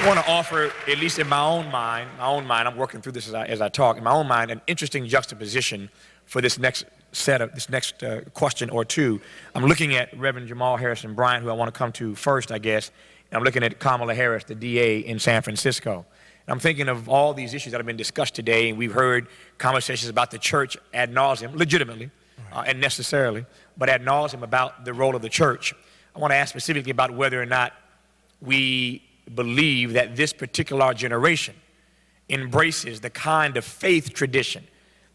I want to offer, at least in my own mind, I'm working through this as I talk, in my own mind, an interesting juxtaposition for this next question or two. I'm looking at Reverend Jamal Harrison Bryant, who I want to come to first, I guess, and I'm looking at Kamala Harris, the DA in San Francisco. And I'm thinking of all these issues that have been discussed today, and we've heard conversations about the church ad nauseum, legitimately and necessarily, but ad nauseum about the role of the church. I want to ask specifically about whether or not we believe that this particular generation embraces the kind of faith tradition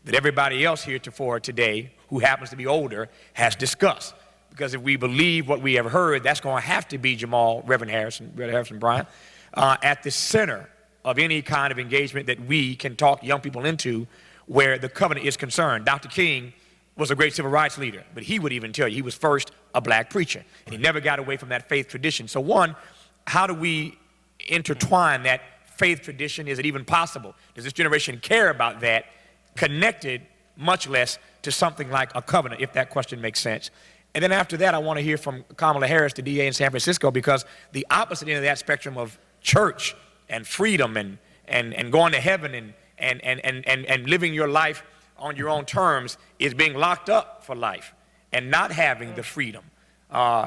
that everybody else heretofore today, who happens to be older, has discussed. Because if we believe what we have heard, that's going to have to be Reverend Harrison Bryant, at the center of any kind of engagement that we can talk young people into where the covenant is concerned. Dr. King was a great civil rights leader, but he would even tell you he was first a black preacher, and he never got away from that faith tradition. So one, how do we intertwine that faith tradition? Is it even possible? Does this generation care about that, connected much less to something like a covenant, if that question makes sense? And then after that, I want to hear from Kamala Harris, the DA in San Francisco, because the opposite end of that spectrum of church and freedom and going to heaven and living your life on your own terms is being locked up for life and not having the freedom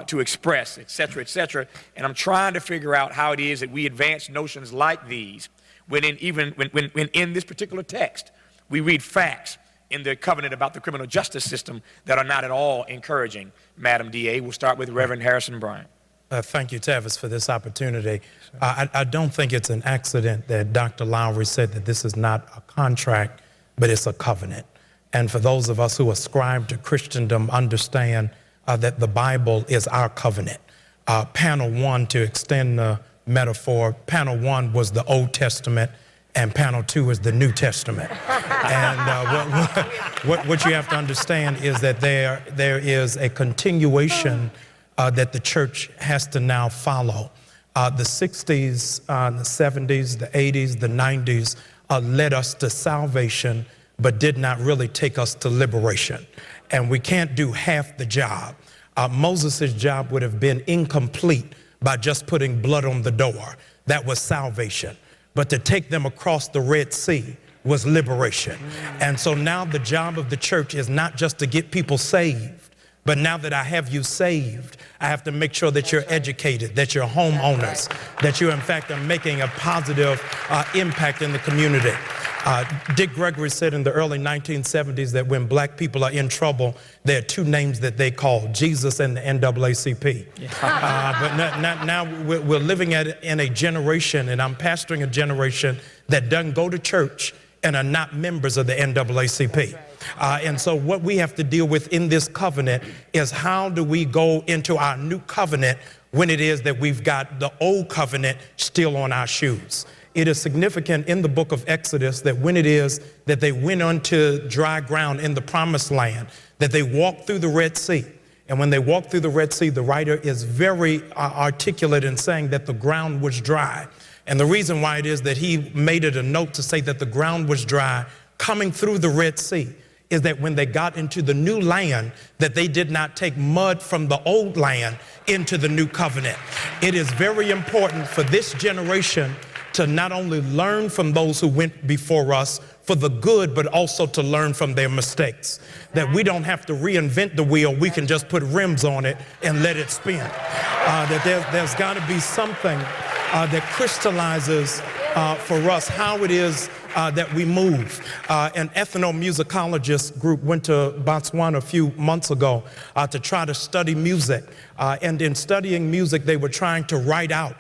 to express, et cetera, and I'm trying to figure out how it is that we advance notions like these when in this particular text we read facts in the covenant about the criminal justice system that are not at all encouraging. Madam DA, we'll start with Reverend Harrison Bryant. Thank you, Tavis, for this opportunity. I don't think it's an accident that Dr. Lowry said that this is not a contract, but it's a covenant. And for those of us who ascribe to Christendom, understand that the Bible is our covenant. Panel one, to extend the metaphor, panel one was the Old Testament, and panel two is the New Testament. And what you have to understand is that there is a continuation that the church has to now follow. The 60s, the 70s, the 80s, the 90s led us to salvation, but did not really take us to liberation. And we can't do half the job. Moses' job would have been incomplete by just putting blood on the door. That was salvation. But to take them across the Red Sea was liberation. And so now the job of the church is not just to get people saved, but now that I have you saved, I have to make sure that you're educated, that you're homeowners, that you in fact are making a positive impact in the community. Dick Gregory said in the early 1970s that when black people are in trouble, there are two names that they call, Jesus and the NAACP. But now we're living in a generation, and I'm pastoring a generation that doesn't go to church and are not members of the NAACP. And so what we have to deal with in this covenant is how do we go into our new covenant when it is that we've got the old covenant still on our shoes. It is significant in the book of Exodus that when it is that they went onto dry ground in the promised land, that they walked through the Red Sea. And when they walked through the Red Sea, the writer is very articulate in saying that the ground was dry. And the reason why it is that he made it a note to say that the ground was dry coming through the Red Sea is that when they got into the new land, that they did not take mud from the old land into the new covenant. It is very important for this generation to not only learn from those who went before us for the good, but also to learn from their mistakes. That we don't have to reinvent the wheel, we can just put rims on it and let it spin. That there's got to be something that crystallizes for us how it is that we move. An ethnomusicologist group went to Botswana a few months ago to try to study music. And in studying music, they were trying to write out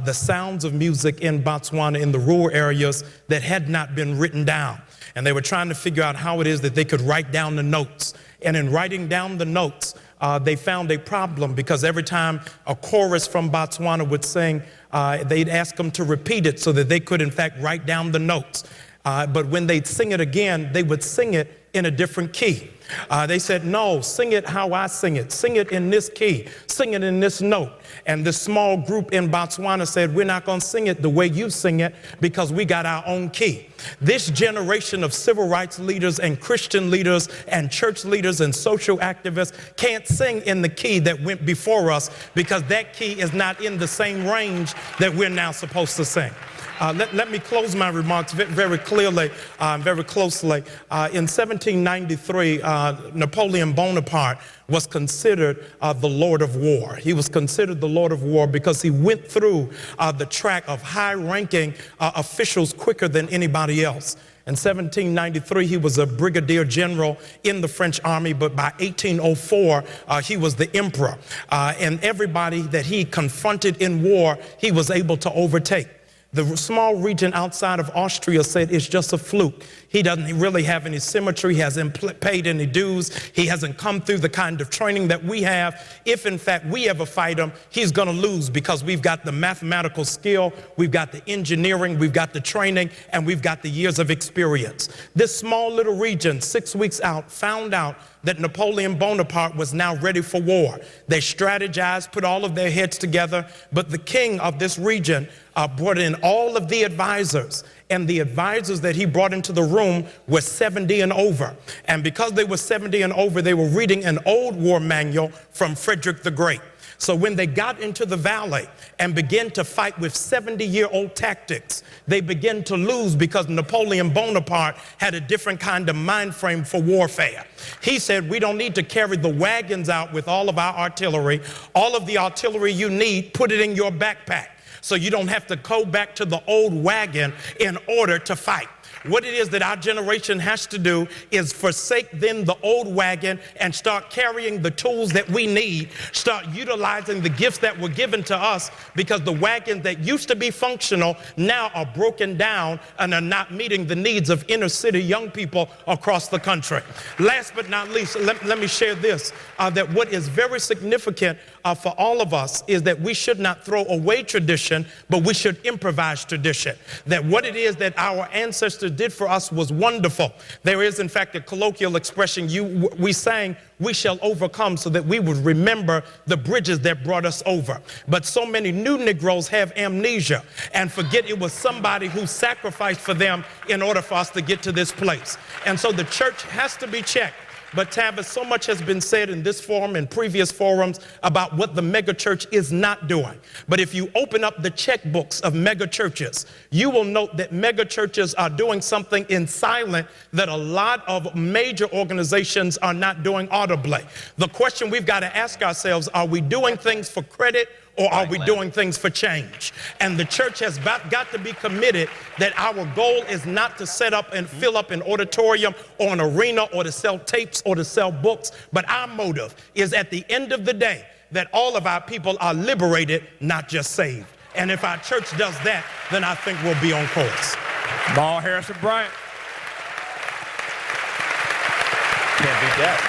the sounds of music in Botswana in the rural areas that had not been written down. And they were trying to figure out how it is that they could write down the notes. And in writing down the notes, they found a problem because every time a chorus from Botswana would sing, they'd ask them to repeat it so that they could in fact write down the notes. But when they'd sing it again, they would sing it in a different key. They said, no, sing it how I sing it. Sing it in this key. Sing it in this note. And this small group in Botswana said, we're not going to sing it the way you sing it because we got our own key. This generation of civil rights leaders and Christian leaders and church leaders and social activists can't sing in the key that went before us because that key is not in the same range that we're now supposed to sing. Let me close my remarks very clearly, very closely. In 1793, Napoleon Bonaparte was considered the Lord of War. He was considered the Lord of War because he went through the track of high-ranking officials quicker than anybody else. In 1793, he was a brigadier general in the French army, but by 1804, he was the emperor. And everybody that he confronted in war, he was able to overtake. The small region outside of Austria said it's just a fluke. He doesn't really have any symmetry. He hasn't paid any dues. He hasn't come through the kind of training that we have. If, in fact, we ever fight him, he's going to lose because we've got the mathematical skill, we've got the engineering, we've got the training, and we've got the years of experience. This small little region, 6 weeks out, found out that Napoleon Bonaparte was now ready for war. They strategized, put all of their heads together, but the king of this region brought in all of the advisors, and the advisors that he brought into the room were 70 and over. And because they were 70 and over, they were reading an old war manual from Frederick the Great. So when they got into the valley and began to fight with 70-year-old tactics, they began to lose because Napoleon Bonaparte had a different kind of mind frame for warfare. He said, we don't need to carry the wagons out with all of our artillery. All of the artillery you need, put it in your backpack, so you don't have to go back to the old wagon in order to fight. What it is that our generation has to do is forsake then the old wagon and start carrying the tools that we need, start utilizing the gifts that were given to us, because the wagons that used to be functional now are broken down and are not meeting the needs of inner city young people across the country. Last but not least, let me share this, that what is very significant for all of us is that we should not throw away tradition, but we should improvise tradition. That what it is that our ancestors did for us was wonderful. There is, in fact, a colloquial expression we sang, we shall overcome, so that we would remember the bridges that brought us over. But so many new Negroes have amnesia and forget it was somebody who sacrificed for them in order for us to get to this place. And so the church has to be checked. But Tavis, so much has been said in this forum and previous forums about what the megachurch is not doing. But if you open up the checkbooks of megachurches, you will note that megachurches are doing something in silent that a lot of major organizations are not doing audibly. The question we've got to ask ourselves, are we doing things for credit, or are we doing things for change? And the church has got to be committed that our goal is not to set up and fill up an auditorium or an arena or to sell tapes or to sell books, but our motive is at the end of the day that all of our people are liberated, not just saved. And if our church does that, then I think we'll be on course. Jamal Harrison Bryant. Can't beat that.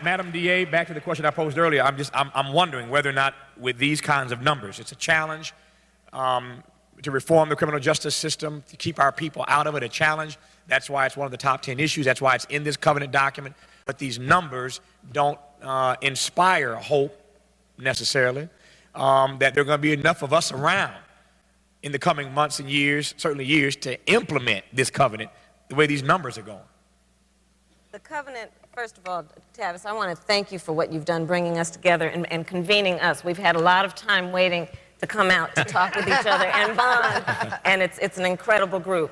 Madam DA, back to the question I posed earlier, I'm wondering whether or not with these kinds of numbers, it's a challenge to reform the criminal justice system, to keep our people out of it, a challenge. That's why it's one of the top 10 issues. That's why it's in this covenant document. But these numbers don't inspire hope necessarily, that there are going to be enough of us around in the coming months and years, certainly years, to implement this covenant the way these numbers are going. The covenant, first of all, Tavis, I want to thank you for what you've done bringing us together and convening us. We've had a lot of time waiting to come out to talk with each other and bond, and it's an incredible group.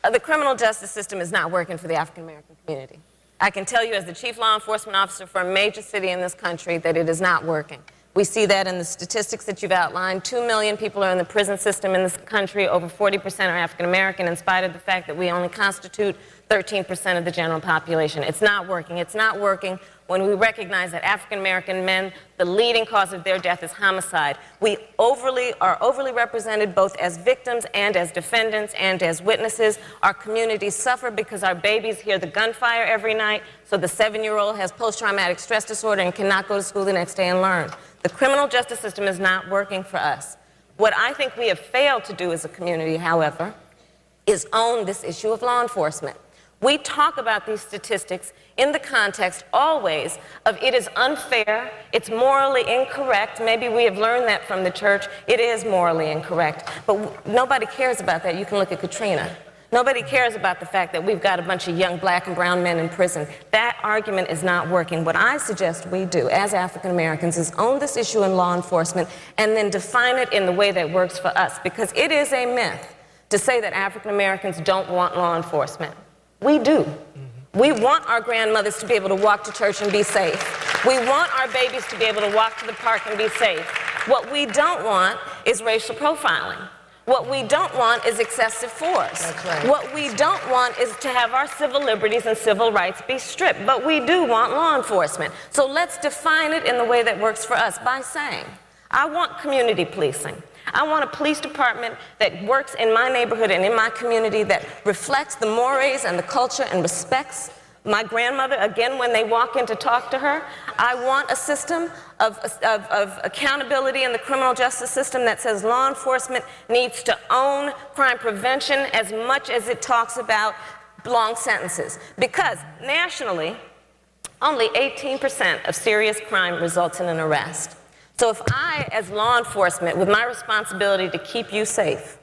The criminal justice system is not working for the African American community. I can tell you as the chief law enforcement officer for a major city in this country that it is not working. We see that in the statistics that you've outlined. 2 million people are in the prison system in this country. Over 40% are African American, in spite of the fact that we only constitute 13% of the general population. It's not working. It's not working when we recognize that African American men, the leading cause of their death is homicide. We are overly represented both as victims and as defendants and as witnesses. Our communities suffer because our babies hear the gunfire every night, so the 7-year-old has post-traumatic stress disorder and cannot go to school the next day and learn. The criminal justice system is not working for us. What I think we have failed to do as a community, however, is own this issue of law enforcement. We talk about these statistics in the context always of it is unfair, it's morally incorrect. Maybe we have learned that from the church. It is morally incorrect. But nobody cares about that. You can look at Katrina. Nobody cares about the fact that we've got a bunch of young black and brown men in prison. That argument is not working. What I suggest we do as African Americans is own this issue in law enforcement and then define it in the way that works for us. Because it is a myth to say that African Americans don't want law enforcement. We do. We want our grandmothers to be able to walk to church and be safe. We want our babies to be able to walk to the park and be safe. What we don't want is racial profiling. What we don't want is excessive force. That's right. What we don't want is to have our civil liberties and civil rights be stripped. But we do want law enforcement. So let's define it in the way that works for us by saying, I want community policing. I want a police department that works in my neighborhood and in my community that reflects the mores and the culture and respects my grandmother, again, when they walk in to talk to her. I want a system of accountability in the criminal justice system that says law enforcement needs to own crime prevention as much as it talks about long sentences. Because nationally, only 18% of serious crime results in an arrest. So if I, as law enforcement, with my responsibility to keep you safe,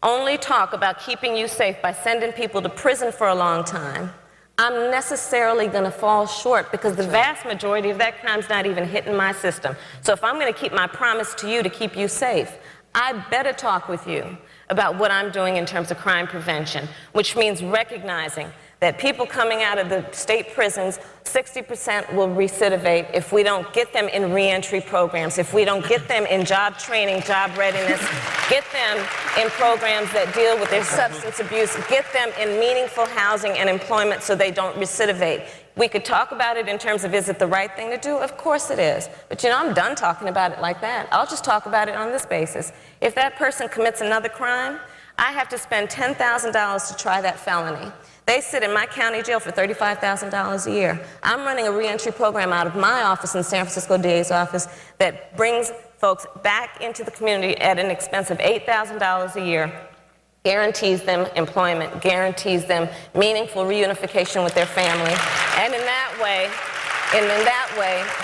only talk about keeping you safe by sending people to prison for a long time, I'm necessarily going to fall short because the vast majority of that crime's not even hitting my system. So if I'm going to keep my promise to you to keep you safe, I better talk with you about what I'm doing in terms of crime prevention, which means recognizing that people coming out of the state prisons, 60% will recidivate if we don't get them in reentry programs, if we don't get them in job training, job readiness, get them in programs that deal with their substance abuse, get them in meaningful housing and employment so they don't recidivate. We could talk about it in terms of is it the right thing to do? Of course it is. But you know, I'm done talking about it like that. I'll just talk about it on this basis. If that person commits another crime, I have to spend $10,000 to try that felony. They sit in my county jail for $35,000 a year. I'm running a reentry program out of my office in the San Francisco DA's office that brings folks back into the community at an expense of $8,000 a year, guarantees them employment, guarantees them meaningful reunification with their family, and in that way,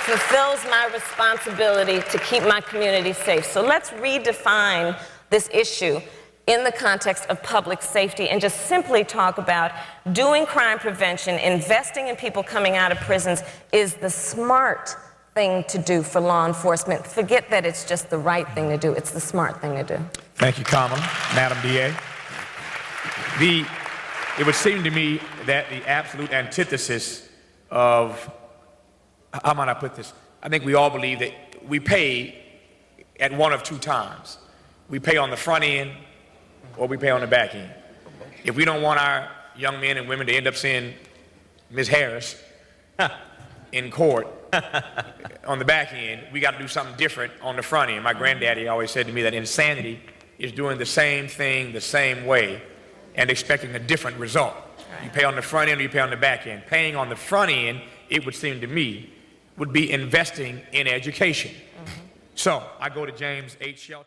fulfills my responsibility to keep my community safe. So let's redefine this issue in the context of public safety and just simply talk about doing crime prevention, investing in people coming out of prisons is the smart thing to do for law enforcement. Forget that it's just the right thing to do. It's the smart thing to do. Thank you, Kamala. Madam DA. It would seem to me that the absolute antithesis of, how might I put this? I think we all believe that we pay at one of two times. We pay on the front end or we pay on the back end. If we don't want our young men and women to end up seeing Ms. Harris in court on the back end, we got to do something different on the front end. My granddaddy always said to me that insanity is doing the same thing the same way and expecting a different result. Right. You pay on the front end or you pay on the back end. Paying on the front end, it would seem to me, would be investing in education. So I go to James H. Shelton.